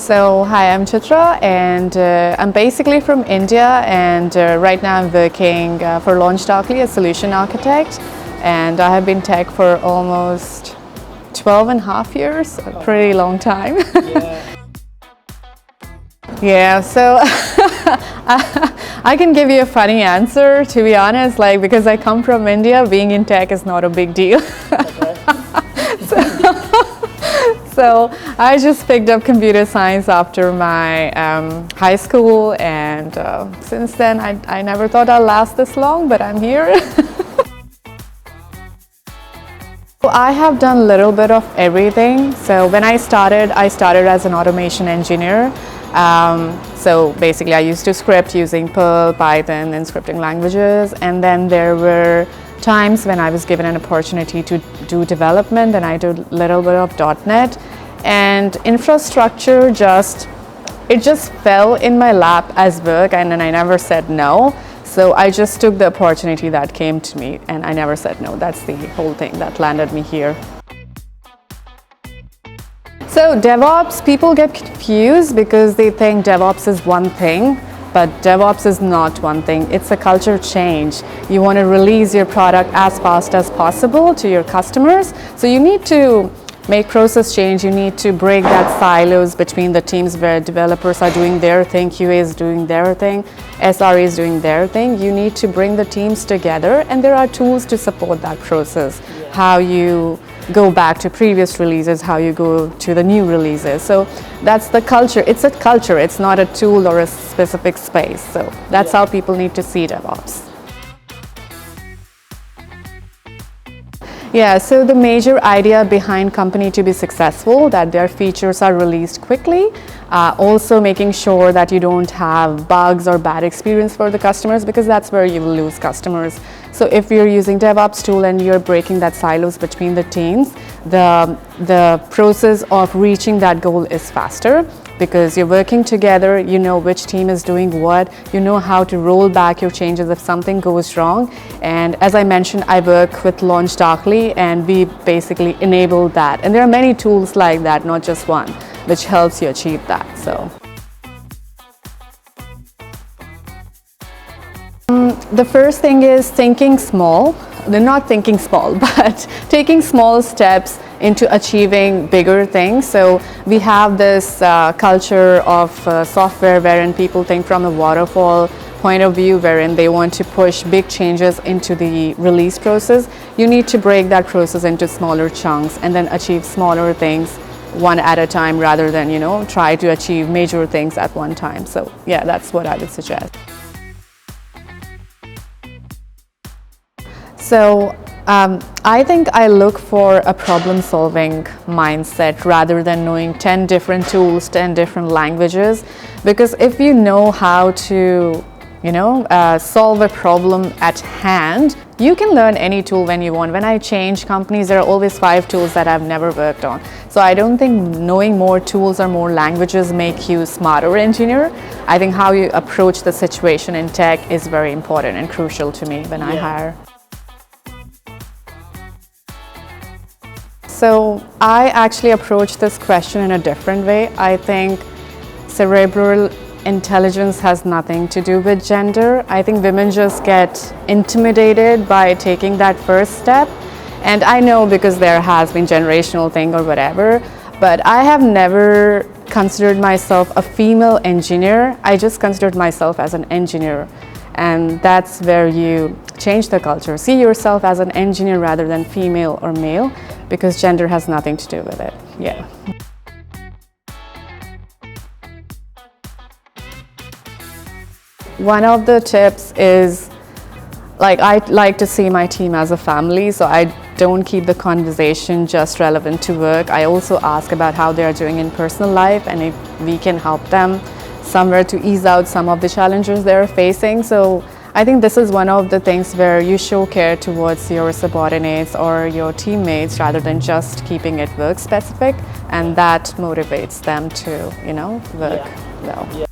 So, hi, I'm Chitra and I'm basically from India, and right now I'm working for Darkly as solution architect, and I have been tech for almost 12 and a half years, a pretty long time. Yeah, so I can give you a funny answer, to be honest, because I come from India, being in tech is not a big deal. So I just picked up computer science after my high school, and since then I never thought I'd last this long, but I'm here. I have done a little bit of everything. So when I started as an automation engineer. So basically I used to script using Perl, Python and scripting languages, and then there were times when I was given an opportunity to do development, and I did a little bit of .NET, and infrastructure just fell in my lap as work, and then I never said no. So I just took the opportunity that came to me, and I never said no. That's the whole thing that landed me here. So DevOps, people get confused because they think DevOps is one thing, but DevOps is not one thing. It's a culture change. You want to release your product as fast as possible to your customers. So you need to make process change. You need to break that silos between the teams where developers are doing their thing, QA is doing their thing, SRE is doing their thing. You need to bring the teams together, and there are tools to support that process. How you go back to previous releases, how you go to the new releases. So that's the culture. It's a culture. It's not a tool or a specific space. So that's how people need to see DevOps. Yeah, so the major idea behind company to be successful, that their features are released quickly, also making sure that you don't have bugs or bad experience for the customers, because that's where you will lose customers. So if you're using DevOps tool and you're breaking that silos between the teams, the process of reaching that goal is faster, because you're working together, you know which team is doing what, you know how to roll back your changes if something goes wrong. And as I mentioned, I work with Darkly, and we basically enable that. And there are many tools like that, not just one, which helps you achieve that. So the first thing is thinking small. They're not thinking small, but taking small steps into achieving bigger things. So we have this culture of software wherein people think from a waterfall point of view, wherein they want to push big changes into the release process. You need to break that process into smaller chunks and then achieve smaller things one at a time, rather than try to achieve major things at one time. So yeah, that's what I would suggest. So I think I look for a problem-solving mindset rather than knowing 10 different tools, 10 different languages. Because if you know how to, solve a problem at hand, you can learn any tool when you want. When I change companies, there are always 5 tools that I've never worked on. So I don't think knowing more tools or more languages make you a smarter engineer. I think how you approach the situation in tech is very important and crucial to me when I hire. So I actually approach this question in a different way. I think cerebral intelligence has nothing to do with gender. I think women just get intimidated by taking that first step. And I know because there has been generational thing or whatever, but I have never considered myself a female engineer. I just considered myself as an engineer. And that's where you change the culture. See yourself as an engineer rather than female or male, because gender has nothing to do with it. Yeah. One of the tips is, I like to see my team as a family, so I don't keep the conversation just relevant to work. I also ask about how they are doing in personal life, and if we can help them somewhere to ease out some of the challenges they're facing. So I think this is one of the things where you show care towards your subordinates or your teammates rather than just keeping it work specific, and that motivates them to, work well.